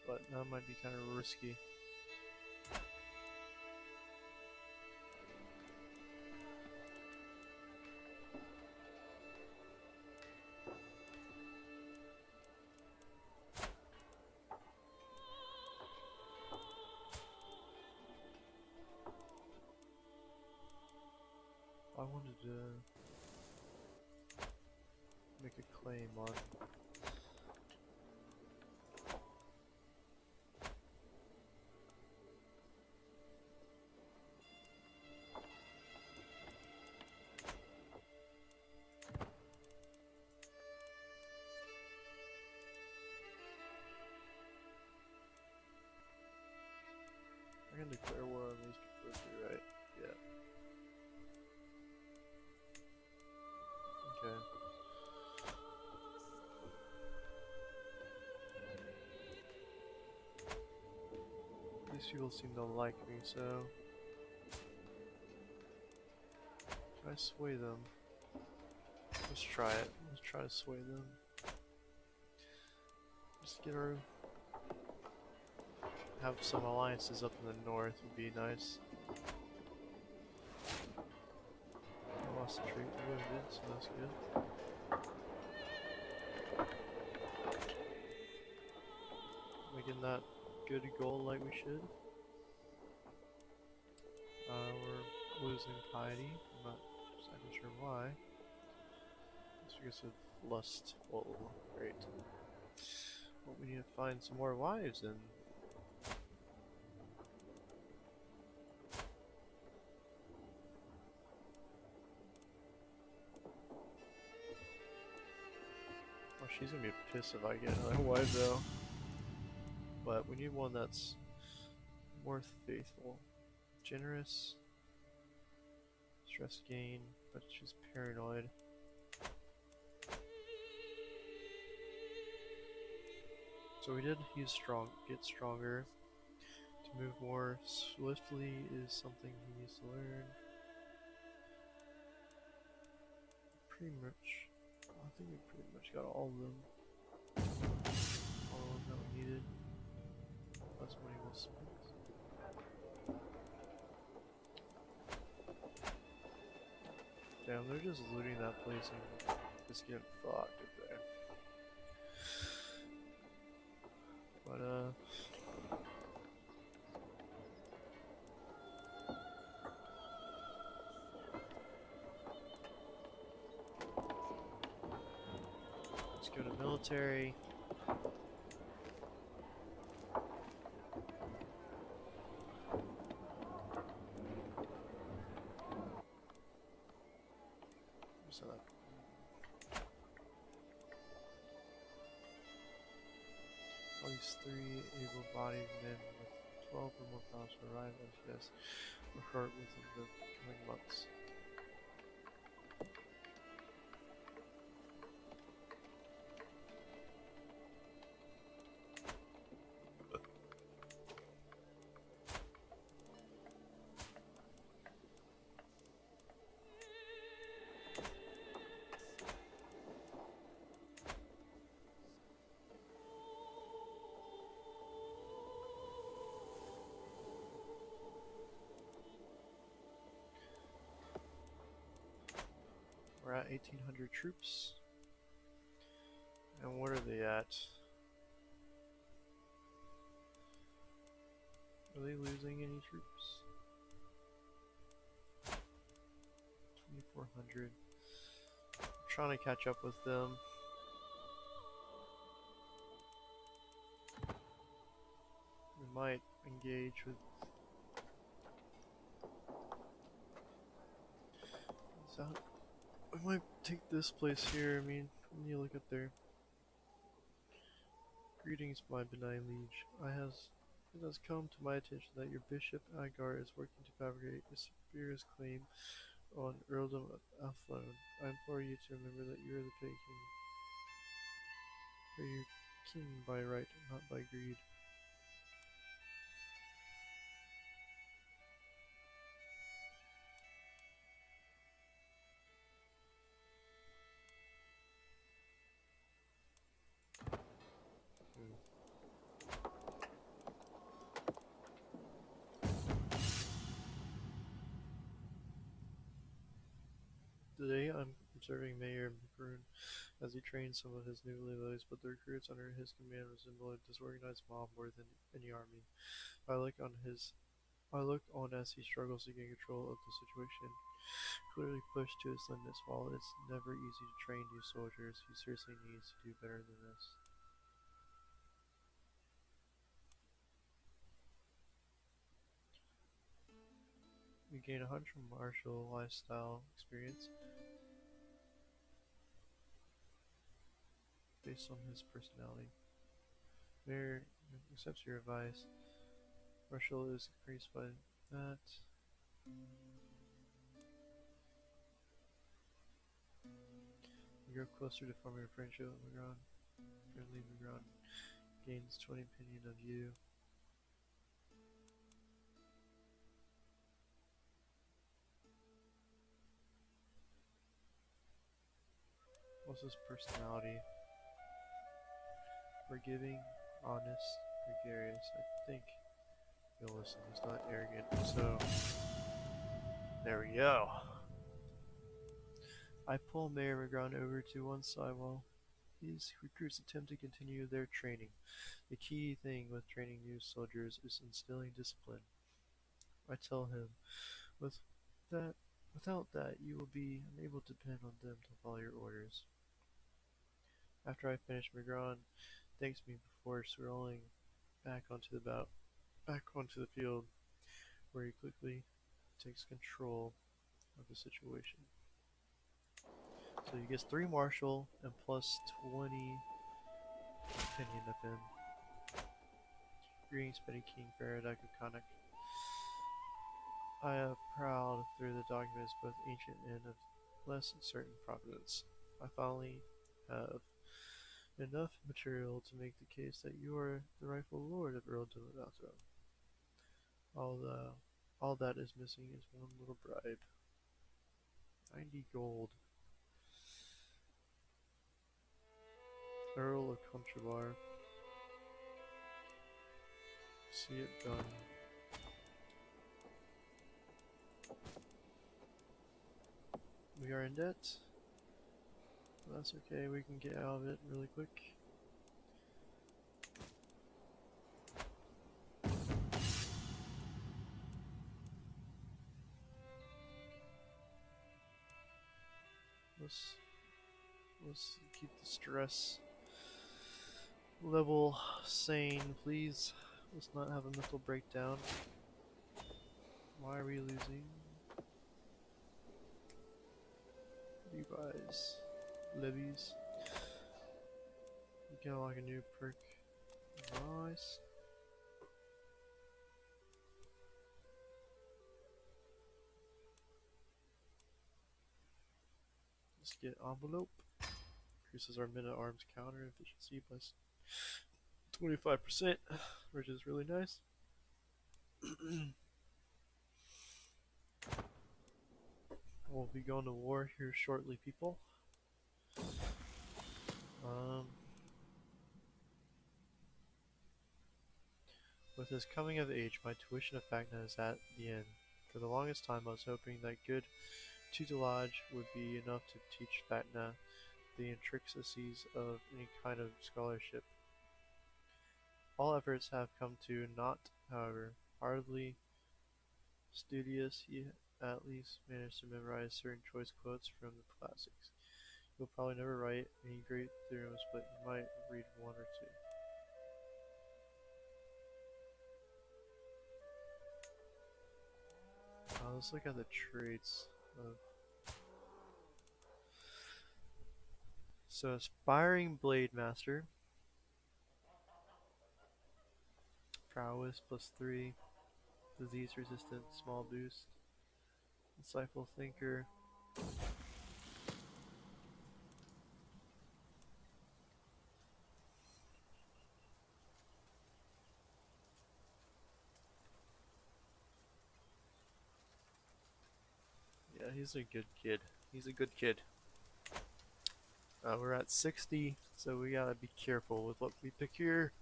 but that might be kind of risky. I wanted to make a claim on I can declare war on these people too, right? Yeah. Okay. These people seem to like me, so can I sway them? Let's try it. Let's try to sway them. Just get our have some alliances up in the north would be nice. I lost the trait wounded, so that's good. Making that good goal like we should. We're losing piety. I'm not exactly sure why. It's because of lust. Whoa, great. Well, we need to find some more wives then. Oh, she's gonna be pissed if I get another wife though. But we need one that's more faithful. Generous. Stress gain, but she's paranoid. So we did use get stronger. To move more swiftly is something he needs to learn. Pretty much, I think we pretty much got all of them. All of them that we needed. Less money will spend. Damn, they're just looting that place and just getting fucked up there. But let's go to military. So that at least 3 able-bodied men with 12 or more pounds will arrive at this report within the coming months. We're at 1,800 troops. And what are they at? Are they losing any troops? 2,400. I'm trying to catch up with them. We might engage with. Is that? We might take this place here. I mean, when you look up there. Greetings, my benign liege. It has come to my attention that your bishop Agar is working to fabricate a spurious claim on earldom of Athlone. I implore you to remember that you are the king. For you king by right, not by greed. observing Mayor Maroon as he trained some of his new loyalists, but the recruits under his command resembled a disorganized mob more than any army. I look on as he struggles to gain control of the situation. Clearly pushed to his limits, while it's never easy to train new soldiers, he seriously needs to do better than this. We gain 100 martial lifestyle experience based on his personality. Mayor accepts your advice. Martial is increased by that. You grow closer to forming a friendship with Migron. Friendly Migron gains 20 opinion of you. What's his personality? Forgiving, honest, gregarious. I think you'll listen. He's not arrogant. So, there we go. I pull Mayor Migron over to one side while his recruits attempt to continue their training. The key thing with training new soldiers is instilling discipline. I tell him, with that, without that, you will be unable to depend on them to follow your orders. After I finish, Migron thanks me before strolling back onto the field, where he quickly takes control of the situation. So he gets 3 martial and plus 20 opinion of him. Greetings, Petty King Faradak of Connacht. I have prowled through the documents, both ancient and of less certain provenance. I finally have enough material to make the case that you are the rightful lord of Earldom of Alto. All that is missing is one little bribe. 90 gold. Earl of Controbar. See it done. We are in debt. That's okay, we can get out of it really quick. Let's keep the stress level sane, please. Let's not have a mental breakdown. Why are we losing? Levi's. Levies. We got like a new perk. Nice. Let's get envelope. Increases our minute arms counter efficiency by 25%, which is really nice. We'll be going to war here shortly, people. With his coming of age, my tuition of Fagna is at the end. For the longest time, I was hoping that good tutelage would be enough to teach Fagna the intricacies of any kind of scholarship. All efforts have come to naught, however. Hardly studious, he at least managed to memorize certain choice quotes from the classics. He'll probably never write any great theorems, but he might read one or two. Let's look at the traits of... So, Aspiring Blade Master. Prowess +3. Disease resistant, small boost. Insightful Thinker. Yeah, he's a good kid. He's a good kid. We're at 60, so we gotta be careful with what we pick here.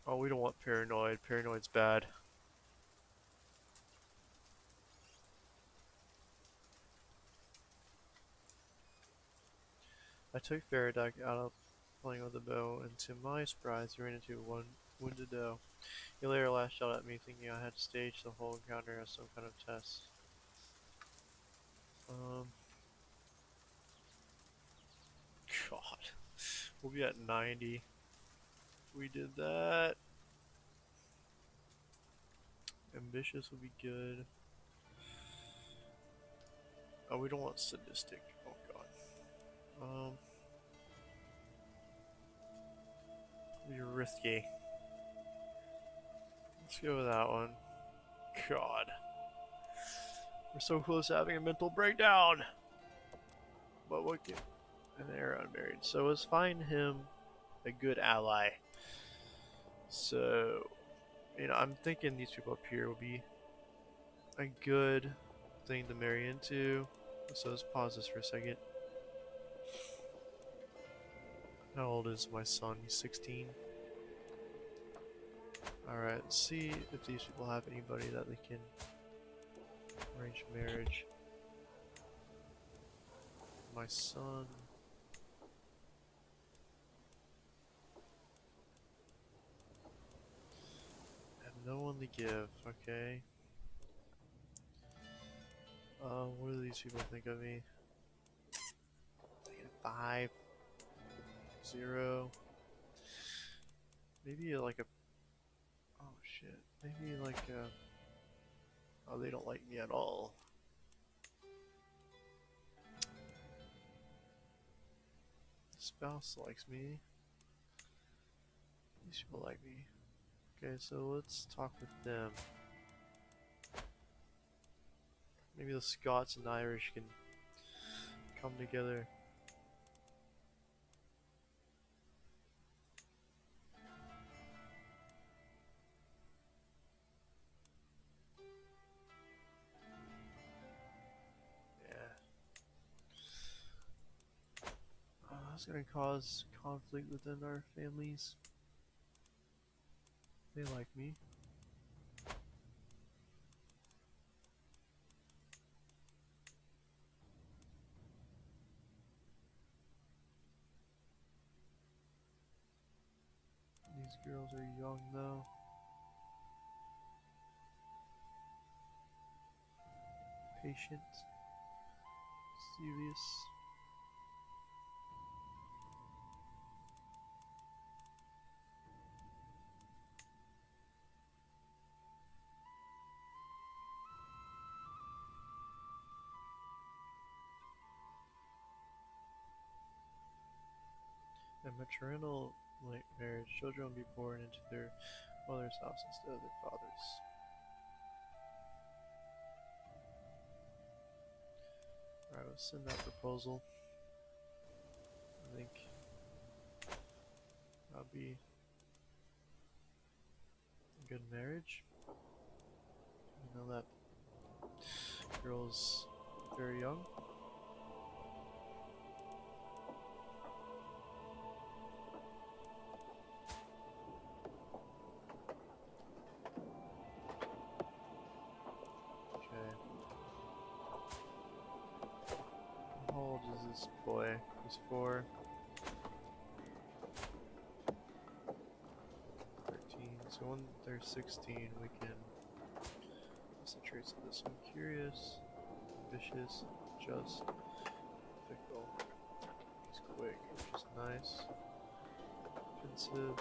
Oh, we don't want Paranoid. Paranoid's bad. I took Faradak out of playing with the bow, and to my surprise, he ran into one wounded doe. He later lashed out at me, thinking I had staged the whole encounter as some kind of test. Um, God, we'll be at 90. We did that. Ambitious will be good. Oh, we don't want sadistic. Oh God. Be risky. Let's go with that one. God, we're so close to having a mental breakdown. But what can? And they're unmarried, so let's find him a good ally. So, I'm thinking these people up here will be a good thing to marry into. So let's pause this for a second. How old is my son? He's 16. Alright, let's see if these people have anybody that they can arrange marriage. My son. I have no one to give, okay. What do these people think of me? -5, 0. Maybe like a. Oh shit. Maybe like a. Oh, they don't like me at all. The spouse likes me. These people like me. Okay, so let's talk with them. Maybe the Scots and Irish can come together. Yeah. That's gonna cause conflict within our families. They like me. These girls are young though. Patient. Serious. And maternal marriage, children will be born into their mother's house instead of their father's. Alright, let's send that proposal. I think that'll be a good marriage. You know that girl's very young. Okay. How old is this boy? He's 4. 13. So when they're 16, we can. What's the traits of this one? Curious, vicious, just, fickle. He's quick, which is nice. Offensive.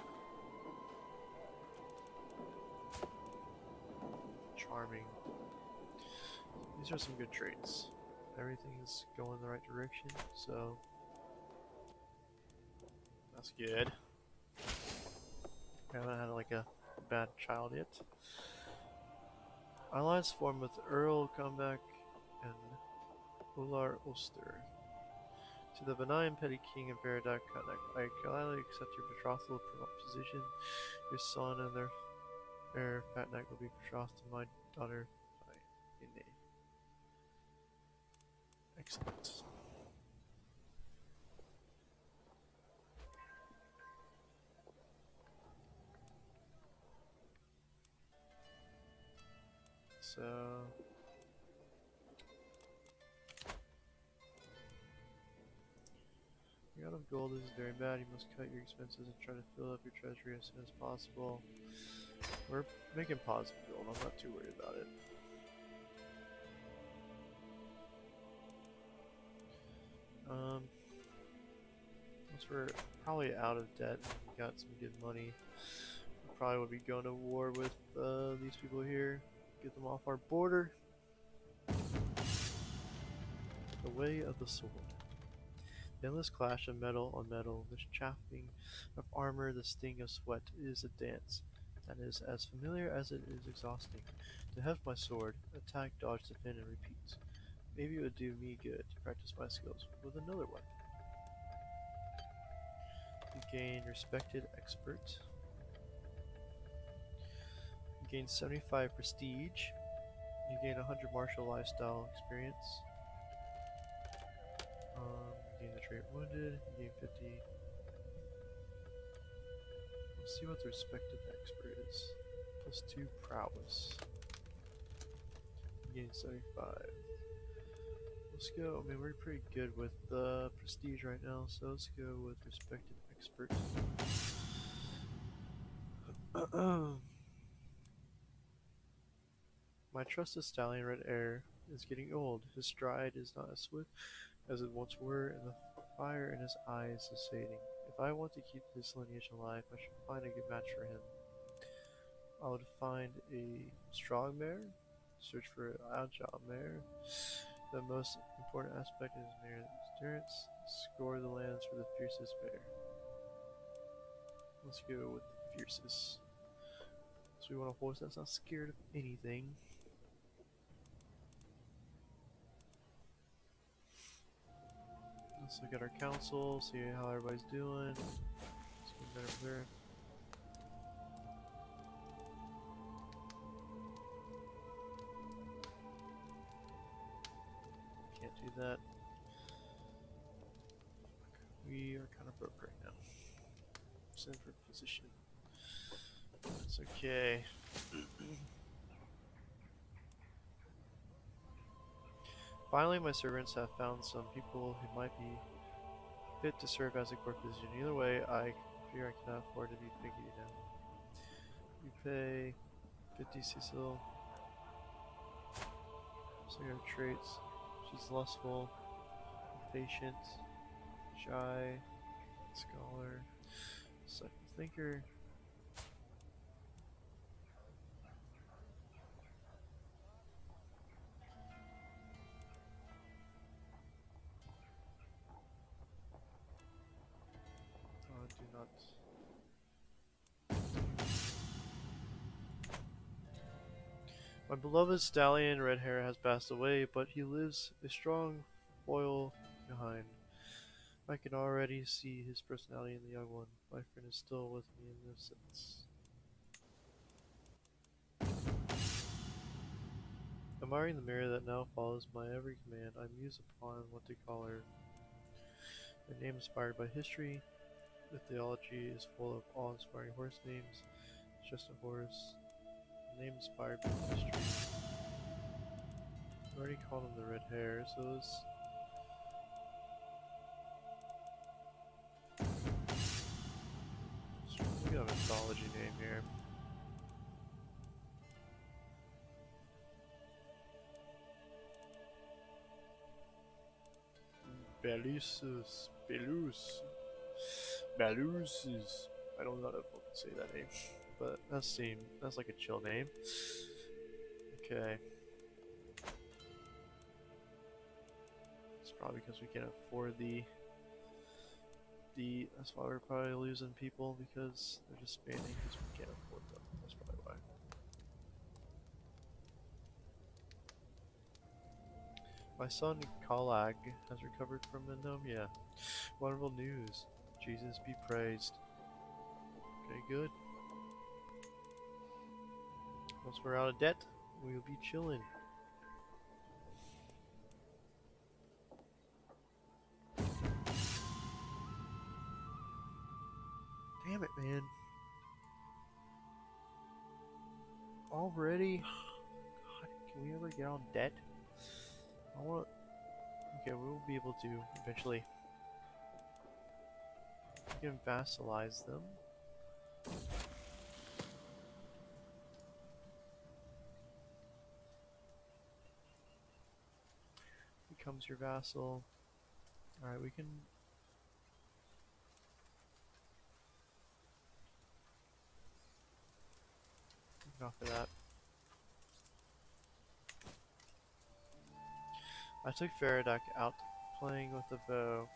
Charming. These are some good traits. Everything is going the right direction, so that's good. I haven't had like a bad child yet. Alliance formed with Earl Comeback and Ular Ulster. To the benign petty king of Veradak Kanak, I gladly accept your betrothal proposition. Your son and their heir Fatnak will be betrothed to my daughter Ine. Excellent. So we got gold is very bad. You must cut your expenses and try to fill up your treasury as soon as possible. We're making positive gold. I'm not too worried about it. Once we're probably out of debt and we got some good money, we probably would be going to war with these people here. Get them off our border. The way of the sword. The endless clash of metal on metal, the chaffing of armor, the sting of sweat is a dance that is as familiar as it is exhausting. To have my sword, attack, dodge, defend, and repeat. Maybe it would do me good to practice my skills with another weapon. You gain respected expert. You gain 75 prestige. You gain 100 martial lifestyle experience. You gain the trait wounded. You gain 50. Let's see what the respected expert is. +2 prowess. You gain 75. Let's go. I mean, we're pretty good with the prestige right now, so let's go with respected expert. My trusted stallion Red Air is getting old. His stride is not as swift as it once were, and the fire in his eyes is fading. If I want to keep this lineage alive, I should find a good match for him. I would find a strong mare, search for an agile mare. The most important aspect is mare endurance. Score the lands for the fiercest mare. Let's go with the fiercest. So we want a horse that's not scared of anything. Let's look at our council, see how everybody's doing. Let's get better there. Can't do that. We are kind of broke right now. Send for physician. That's okay. Finally, my servants have found some people who might be fit to serve as a court physician. Either way, I fear I cannot afford to be picky now. You pay 50 Cecil. So her traits. She's lustful, patient, shy, scholar, cycle thinker. Do not. My beloved stallion Red Hair has passed away, but he lives a strong foil behind. I can already see his personality in the young one. My friend is still with me in this sense. Admiring the mirror that now follows my every command, I muse upon what to call her. A name inspired by history. The theology is full of awe-inspiring horse names. It's just a horse. A name inspired by history. I already called him the Red Hair, so it's... We got a mythology name here. Belusus. Belusus. I don't know how to say that name, but that's like a chill name. Okay. It's probably because we can't afford that's why we're probably losing people, because they're disbanding because we can't afford them. That's probably why. My son Kalag has recovered from anemia. Wonderful news. Jesus be praised. Okay, good. Once we're out of debt, we'll be chilling. Damn it, man. Already? God, can we ever get out of debt? I want... Okay, we will be able to eventually. can vassalize them. Becomes your vassal. Alright, we can... offer that. I took Faradak out playing with a bow,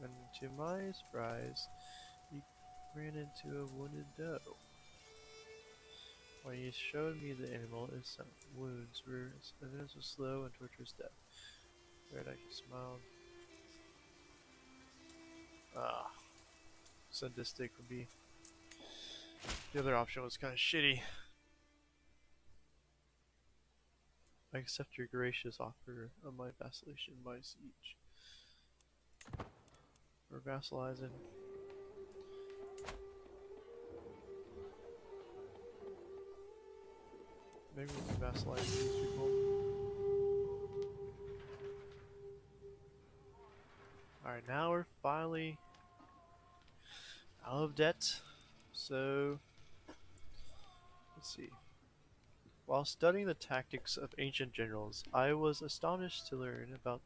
and to my surprise, he ran into a wounded doe. When he showed me the animal, its wounds were evidence of slow and torturous death. Faradak smiled. Ah, sadistic would be. The other option was kind of shitty. I accept your gracious offer of my vacillation by siege. We're vassalizing. Maybe we can vassalize these people. Alright, now we're finally out of debt. So, let's see. While studying the tactics of ancient generals, I was astonished to learn about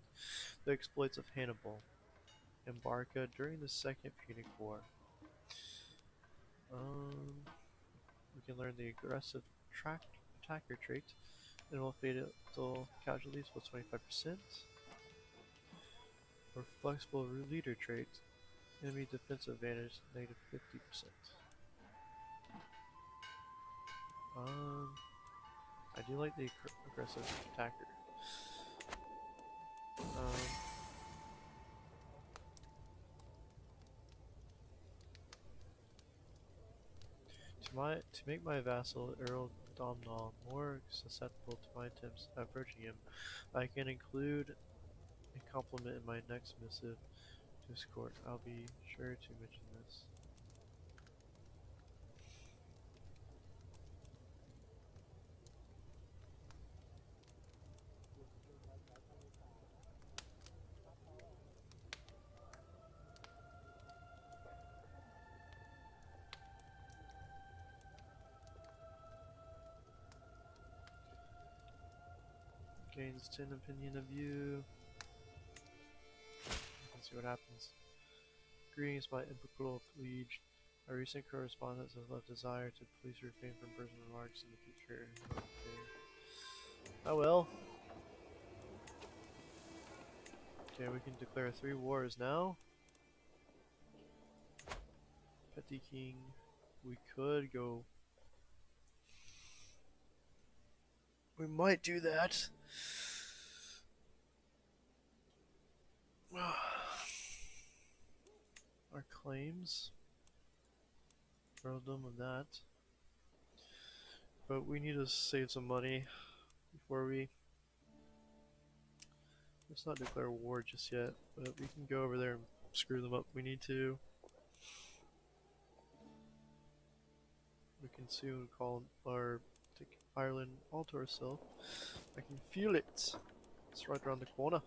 the exploits of Hannibal and Barca during the Second Punic War. We can learn the aggressive attacker trait, and will fatal casualties plus 25%, or flexible leader trait, enemy defensive advantage negative 50%. I do like the aggressive attacker. To make my vassal Earl Domnall more susceptible to my attempts at approaching him, I can include a compliment in my next missive to his court. I'll be sure to mention this. Gains 10 opinion of you. Let's see what happens. Greetings, my impeccable liege. Our recent correspondence has left desire to please refrain from personal remarks in the future. Okay. Oh well. Okay, we can declare 3 wars now. Petty King. We could go. We might do that. Our claims. Earldom of that. But we need to save some money before we... Let's not declare war just yet, but we can go over there and screw them up if we need to. We can soon call our take Ireland all to ourselves. I can feel it. It's right around the corner.